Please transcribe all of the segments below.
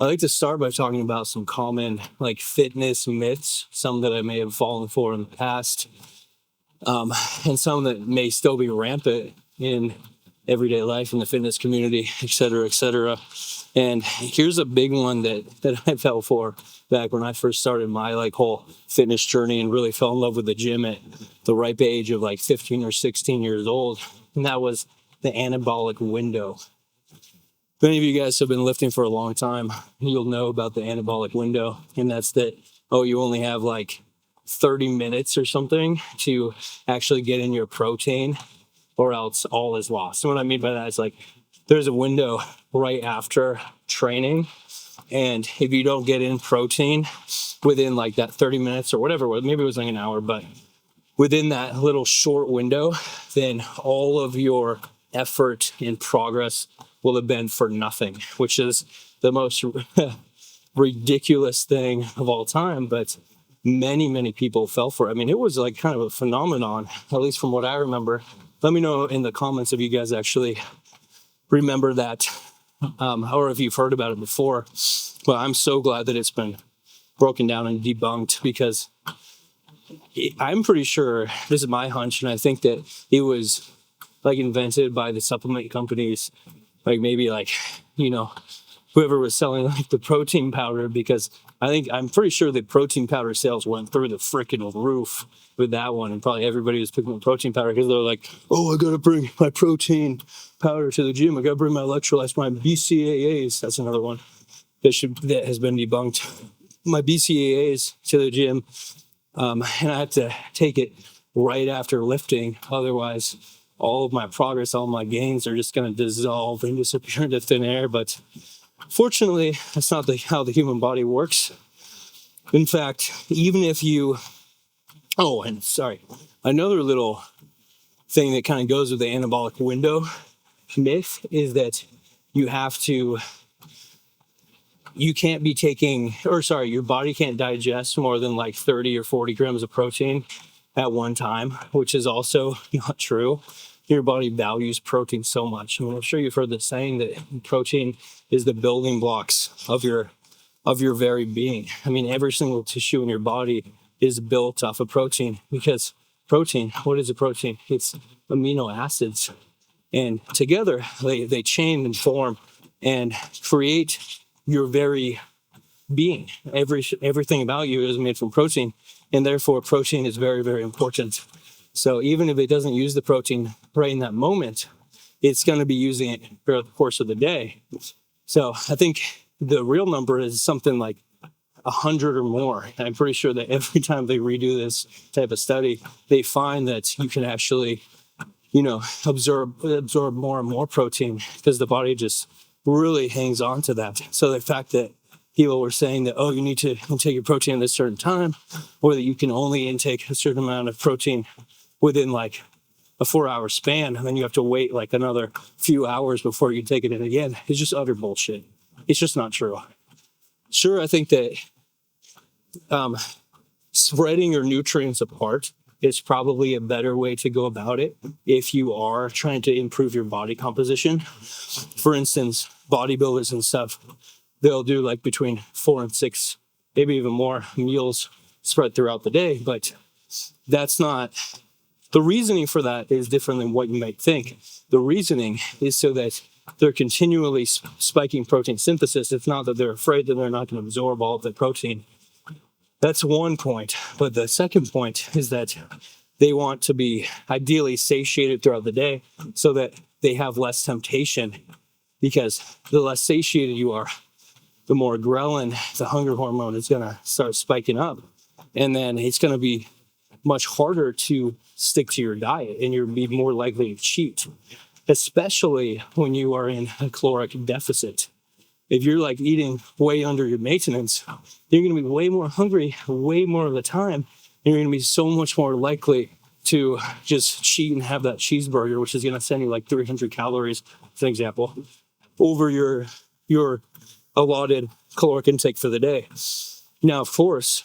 I like to start by talking about some common like fitness myths, some that I may have fallen for in the past, and some that may still be rampant in everyday life in the fitness community, et cetera, et cetera. And here's a big one that I fell for back when I first started my like whole fitness journey and really fell in love with the gym at the ripe age of like 15 or 16 years old. And that was the anabolic window. If any of you guys have been lifting for a long time, you'll know about the anabolic window. And that's that, oh, you only have like 30 minutes or something to actually get in your protein or else all is lost. And what I mean by that is like there's a window right after training. And if you don't get in protein within like that 30 minutes or whatever, maybe it was like an hour, but within that little short window, then all of your effort and progress will have been for nothing, which is the most ridiculous thing of all time. But many people fell for it. I mean, it was like kind of a phenomenon, at least from what I remember. Let me know in the comments if you guys actually remember that, or if you've heard about it before. But I'm so glad that it's been broken down and debunked, because I'm pretty sure, this is my hunch, and I think that it was like invented by the supplement companies, like maybe like, you know, whoever was selling like the protein powder, because I'm pretty sure the protein powder sales went through the freaking roof with that one. And probably everybody was picking up protein powder because they're like, oh, I got to bring my protein powder to the gym. I got to bring my electrolytes, my BCAAs. That's another one that has been debunked. My BCAAs to the gym. And I have to take it right after lifting. Otherwise, all of my progress, all my gains are just going to dissolve and disappear into thin air. But fortunately, that's not how the human body works. In fact, even if you... Oh, and sorry, another little thing that kind of goes with the anabolic window myth is that your body can't digest more than like 30 or 40 grams of protein at one time, which is also not true. Your body values protein so much. I mean, I'm sure you've heard the saying that protein is the building blocks of your very being. I mean, every single tissue in your body is built off of protein, because protein, what is a protein? It's amino acids. And together they chain and form and create your very being. Everything about you is made from protein, and therefore protein is very, very important. So even if it doesn't use the protein right in that moment, it's going to be using it throughout the course of the day. So I think the real number is something like 100 or more. And I'm pretty sure that every time they redo this type of study, they find that you can actually, absorb more and more protein, because the body just really hangs on to that. So the fact that people were saying that, oh, you need to take your protein at a certain time, or that you can only intake a certain amount of protein within like a 4-hour span, and then you have to wait like another few hours before you take it in again, it's just utter bullshit. It's just not true. Sure, I think that spreading your nutrients apart is probably a better way to go about it if you are trying to improve your body composition. For instance, bodybuilders and stuff, they'll do like between 4 and 6, maybe even more meals spread throughout the day. But that's not, the reasoning for that is different than what you might think. The reasoning is so that they're continually spiking protein synthesis. It's not that they're afraid that they're not going to absorb all of the protein. That's one point. But the second point is that they want to be ideally satiated throughout the day so that they have less temptation, because the less satiated you are, the more ghrelin, the hunger hormone, is going to start spiking up. And then it's going to be much harder to stick to your diet, and you'll be more likely to cheat, especially when you are in a caloric deficit. If you're like eating way under your maintenance, you're going to be way more hungry way more of the time. And you're going to be so much more likely to just cheat and have that cheeseburger, which is going to send you like 300 calories, as an example, over your allotted caloric intake for the day. Now, of course,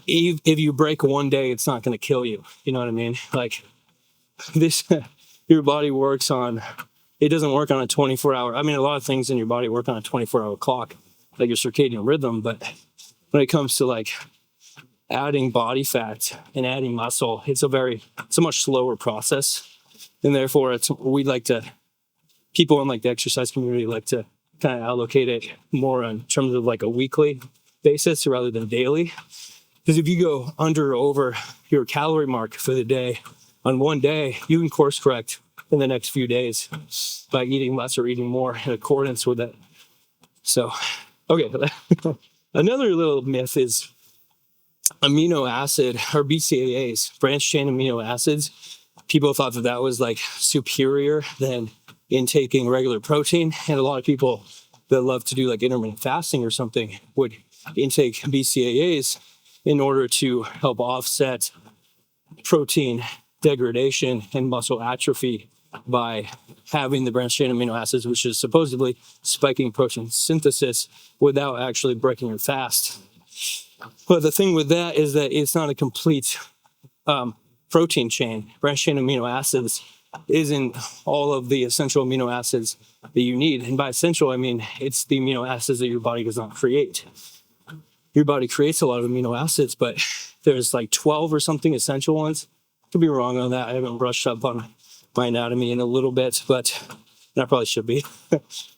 if you break one day, it's not going to kill you. You know what I mean? Like this, your body works on it doesn't work on a 24-hour. I mean, a lot of things in your body work on a 24-hour clock, like your circadian rhythm. But when it comes to like adding body fat and adding muscle, it's a much slower process. And therefore people in like the exercise community like to kind of allocate it more in terms of like a weekly basis rather than daily. Because if you go under or over your calorie mark for the day on one day, you can course correct in the next few days by eating less or eating more in accordance with it. So, okay. Another little myth is amino acid or BCAAs, branched chain amino acids. People thought that was like superior than intaking regular protein. And a lot of people that love to do like intermittent fasting or something would intake BCAAs in order to help offset protein degradation and muscle atrophy by having the branched chain amino acids, which is supposedly spiking protein synthesis without actually breaking your fast. But the thing with that is that it's not a complete protein chain. Branched chain amino acids isn't all of the essential amino acids that you need. And by essential, I mean it's the amino acids that your body does not create. Your body creates a lot of amino acids, but there's like 12 or something essential ones. Could be wrong on that. I haven't brushed up on my anatomy in a little bit, but I probably should be.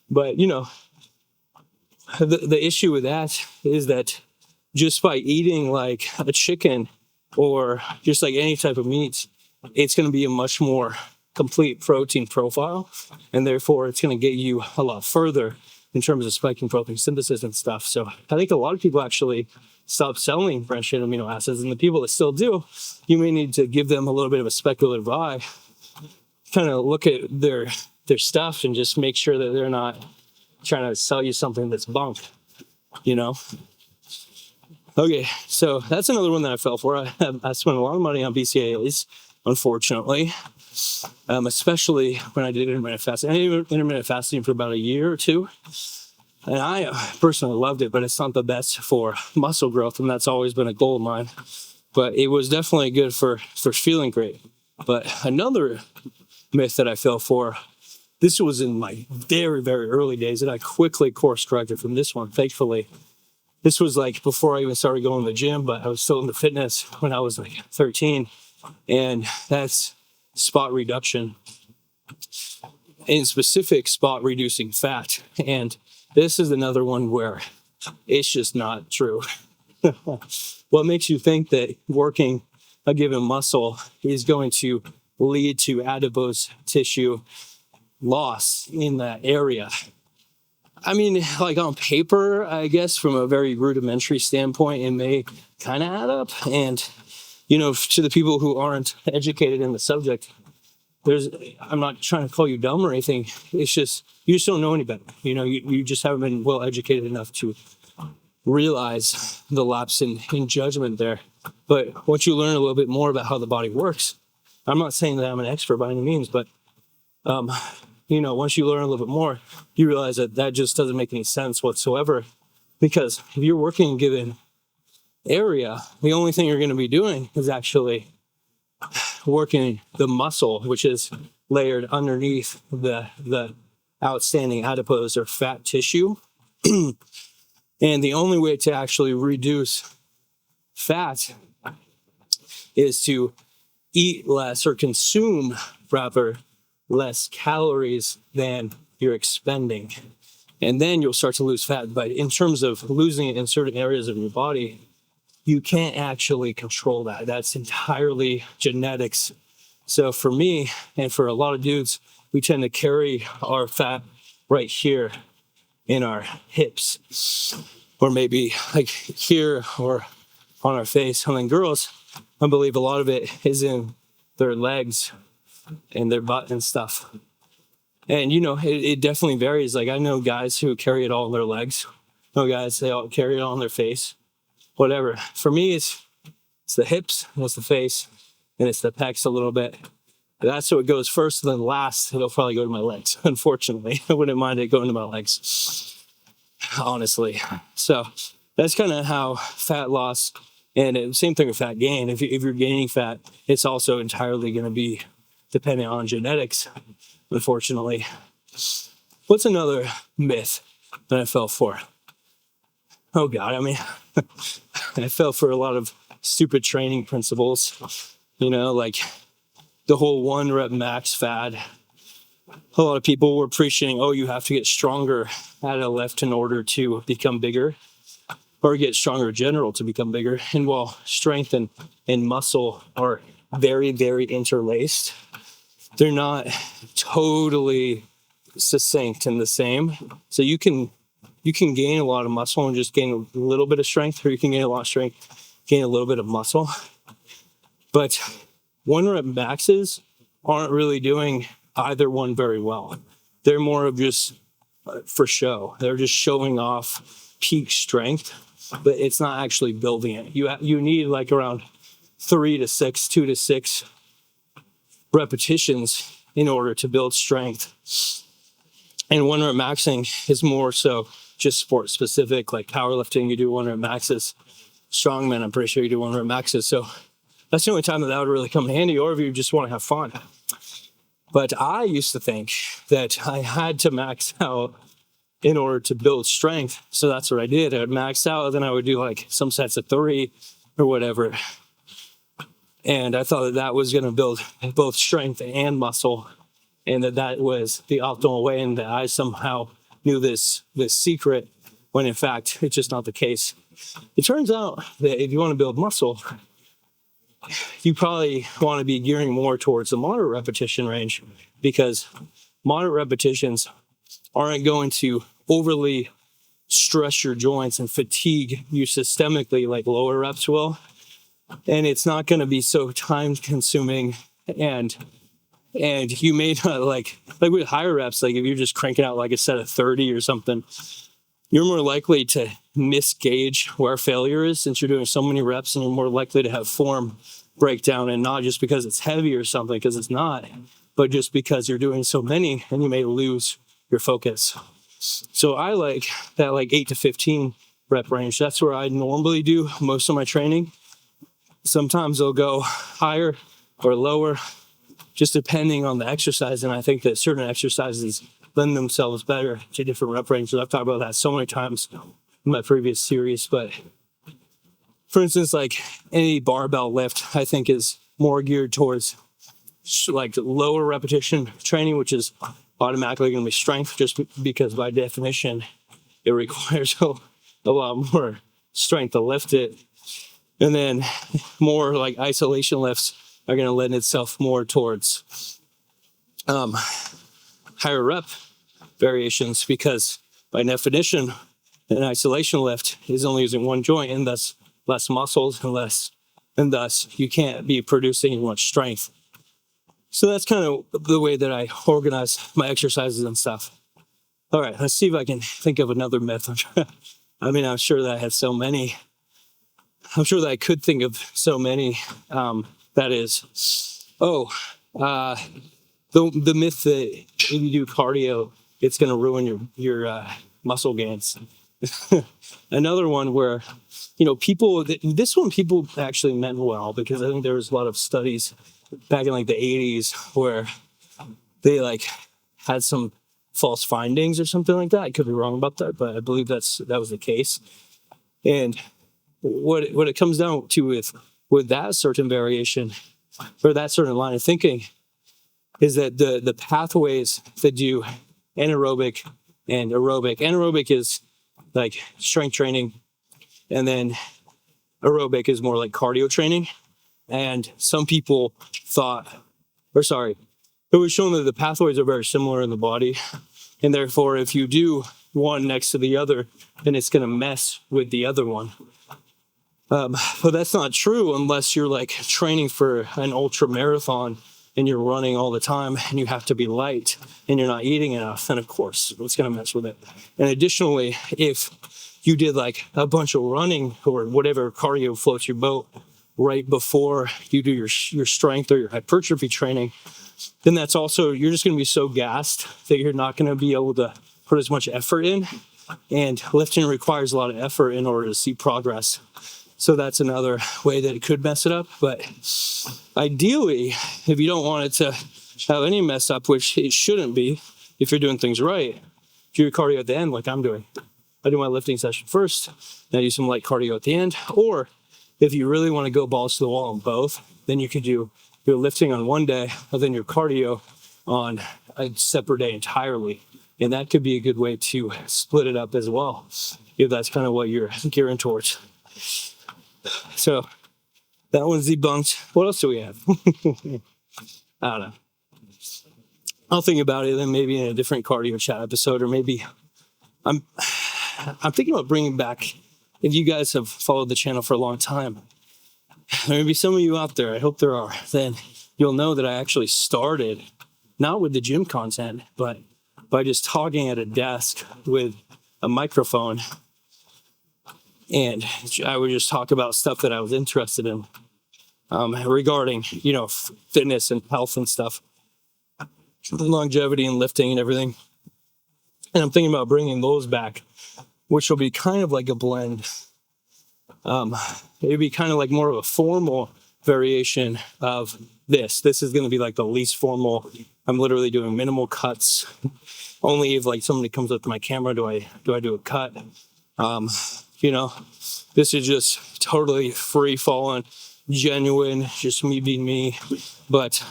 But, you know, the issue with that is that just by eating like a chicken or just like any type of meat, it's going to be a much more complete protein profile. And therefore, it's going to get you a lot further in terms of spiking protein synthesis and stuff. So I think a lot of people actually stop selling branched chain amino acids. And the people that still do, you may need to give them a little bit of a speculative eye, kind of look at their stuff and just make sure that they're not trying to sell you something that's bunk, you know? Okay, so that's another one that I fell for. I spent a lot of money on BCAAs, unfortunately, especially when I did intermittent fasting. I did intermittent fasting for about a year or two, and I personally loved it, but it's not the best for muscle growth, and that's always been a goal of mine. But it was definitely good for feeling great. But another myth that I fell for, this was in my very, very early days, and I quickly course corrected from this one, thankfully. This was like before I even started going to the gym, but I was still into fitness when I was like 13. And that's spot reduction, in specific spot reducing fat. And this is another one where it's just not true. What makes you think that working a given muscle is going to lead to adipose tissue loss in that area? I mean, like on paper, I guess from a very rudimentary standpoint, it may kind of add up. And, you know, to the people who aren't educated in the subject, I'm not trying to call you dumb or anything. It's just, you just don't know any better. You know, you just haven't been well educated enough to realize the lapse in judgment there. But once you learn a little bit more about how the body works, I'm not saying that I'm an expert by any means, but, you know, once you learn a little bit more, you realize that just doesn't make any sense whatsoever. Because if you're working in a given area, the only thing you're going to be doing is actually working the muscle, which is layered underneath the outstanding adipose or fat tissue. And the only way to actually reduce fat is to eat less or consume rather less calories than you're expending. And then you'll start to lose fat. But in terms of losing it in certain areas of your body, you can't actually control that. That's entirely genetics. So for me and for a lot of dudes, we tend to carry our fat right here in our hips, or maybe like here or on our face. And then girls, I believe a lot of it is in their legs and their butt and stuff. And, you know, it definitely varies. Like I know guys who carry it all in their legs. I know guys, they all carry it all on their face, whatever. For me, it's the hips, it's the face, and it's the pecs a little bit. That's what goes first, and then last, it'll probably go to my legs. Unfortunately, I wouldn't mind it going to my legs, honestly. So that's kind of how fat loss, and same thing with fat gain. If you're gaining fat, it's also entirely going to be dependent on genetics, unfortunately. What's another myth that I fell for? Oh God, I mean, I fell for a lot of stupid training principles, like the whole 1 rep max fad. A lot of people were preaching, oh, you have to get stronger at a lift in order to become bigger, or get stronger in general to become bigger. And while strength and muscle are very, very interlaced, they're not totally succinct and the same. So you can gain a lot of muscle and just gain a little bit of strength, or you can gain a lot of strength, gain a little bit of muscle. But 1 rep maxes aren't really doing either one very well. They're more of just for show. They're just showing off peak strength, but it's not actually building it. You need like around 2 to 6 repetitions in order to build strength. And 1 rep maxing is more so just sport specific, like powerlifting, you do 1 rep maxes. Strongman, I'm pretty sure you do 1 rep maxes. So that's the only time that would really come in handy, or if you just want to have fun. But I used to think that I had to max out in order to build strength. So that's what I did. I would max out, then I would do like some sets of 3 or whatever. And I thought that was going to build both strength and muscle, and that was the optimal way, and that I somehow knew this secret, when in fact it's just not the case. It turns out that if you want to build muscle, you probably want to be gearing more towards the moderate repetition range, because moderate repetitions aren't going to overly stress your joints and fatigue you systemically like lower reps will. And it's not going to be so time consuming, and you may not like with higher reps, like if you're just cranking out like a set of 30 or something, you're more likely to misgauge where failure is, since you're doing so many reps, and you're more likely to have form breakdown, and not just because it's heavy or something, because it's not, but just because you're doing so many and you may lose your focus. So I like that 8 to 15 rep range. That's where I normally do most of my training. Sometimes they'll go higher or lower, just depending on the exercise. And I think that certain exercises lend themselves better to different rep ranges. I've talked about that so many times in my previous series. But for instance, like any barbell lift, I think is more geared towards like lower repetition training, which is automatically going to be strength, just because by definition, it requires a lot more strength to lift it. And then more like isolation lifts are going to lend itself more towards higher rep variations, because by definition, an isolation lift is only using one joint, and thus less muscles, and thus you can't be producing as much strength. So that's kind of the way that I organize my exercises and stuff. All right, let's see if I can think of another myth. I mean, I'm sure that I have so many. I'm sure that I could think of so many. That is, the myth that if you do cardio, it's going to ruin your muscle gains. Another one where, people actually meant well, because I think there was a lot of studies back in like the 80s where they like had some false findings or something like that. I could be wrong about that, but I believe that was the case. And what it comes down to with that certain variation, or that certain line of thinking, is that the pathways that do anaerobic and aerobic. Anaerobic is like strength training, and then aerobic is more like cardio training. And some people it was shown that the pathways are very similar in the body, and therefore if you do one next to the other, then it's going to mess with the other one. But that's not true unless you're like training for an ultra marathon and you're running all the time and you have to be light and you're not eating enough. And of course, it's going to mess with it. And additionally, if you did like a bunch of running or whatever cardio floats your boat right before you do your strength or your hypertrophy training, then that's also, you're just going to be so gassed that you're not going to be able to put as much effort in. And lifting requires a lot of effort in order to see progress. So that's another way that it could mess it up. But ideally, if you don't want it to have any mess up, which it shouldn't be, if you're doing things right, do your cardio at the end like I'm doing. I do my lifting session first, and I do some light cardio at the end. Or if you really want to go balls to the wall on both, then you could do your lifting on one day and then your cardio on a separate day entirely. And that could be a good way to split it up as well, if that's kind of what you're gearing towards. So that one's debunked. What else do we have? I don't know. I'll think about it then maybe in a different cardio chat episode, or maybe I'm thinking about bringing back, if you guys have followed the channel for a long time, there may be some of you out there, I hope there are, then you'll know that I actually started, not with the gym content, but by just talking at a desk with a microphone. And I would just talk about stuff that I was interested in regarding, fitness and health and stuff, longevity and lifting and everything. And I'm thinking about bringing those back, which will be kind of like a blend. It'd be kind of like more of a formal variation of this. This is going to be like the least formal. I'm literally doing minimal cuts. Only if like somebody comes up to my camera do I do a cut. This is just totally free falling, genuine, just me being me. But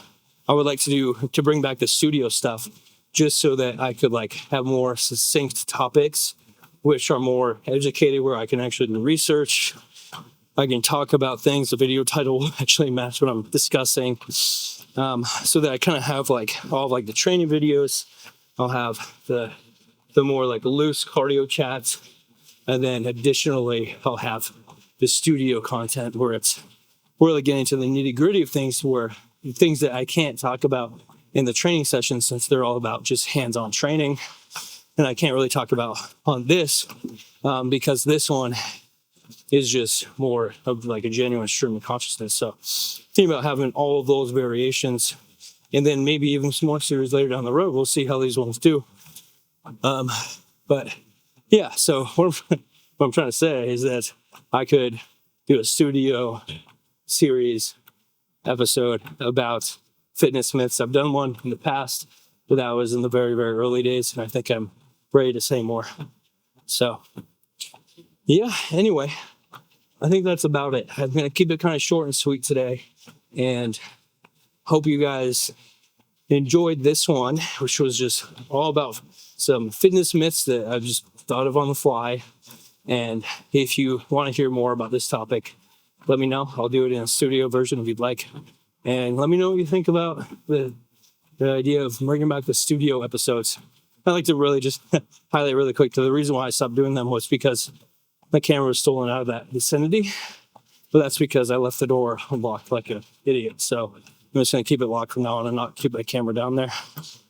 I would like to bring back the studio stuff, just so that I could like have more succinct topics, which are more educated, where I can actually do research. I can talk about things. The video title will actually match what I'm discussing, so that I kind of have like all of like the training videos. I'll have the more like loose cardio chats, and then additionally I'll have the studio content where it's really getting to the nitty gritty of things, where things that I can't talk about in the training sessions, since they're all about just hands-on training, and I can't really talk about on this because this one is just more of like a genuine stream of consciousness. So think about having all of those variations, and then maybe even some more series later down the road. We'll see how these ones do. But yeah, so what I'm trying to say is that I could do a studio series episode about fitness myths. I've done one in the past, but that was in the very, very early days, and I think I'm ready to say more. So yeah, anyway, I think that's about it. I'm going to keep it kind of short and sweet today, and hope you guys enjoyed this one, which was just all about some fitness myths that I just thought of on the fly. And if you want to hear more about this topic, let me know. I'll do it in a studio version if you'd like. And let me know what you think about the idea of bringing back the studio episodes. I'd like to really just highlight really quick, the reason why I stopped doing them was because my camera was stolen out of that vicinity. But that's because I left the door unlocked like an idiot. So I'm just going to keep it locked from now on and not keep my camera down there.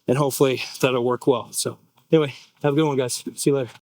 And hopefully that'll work well. So anyway, have a good one, guys. See you later.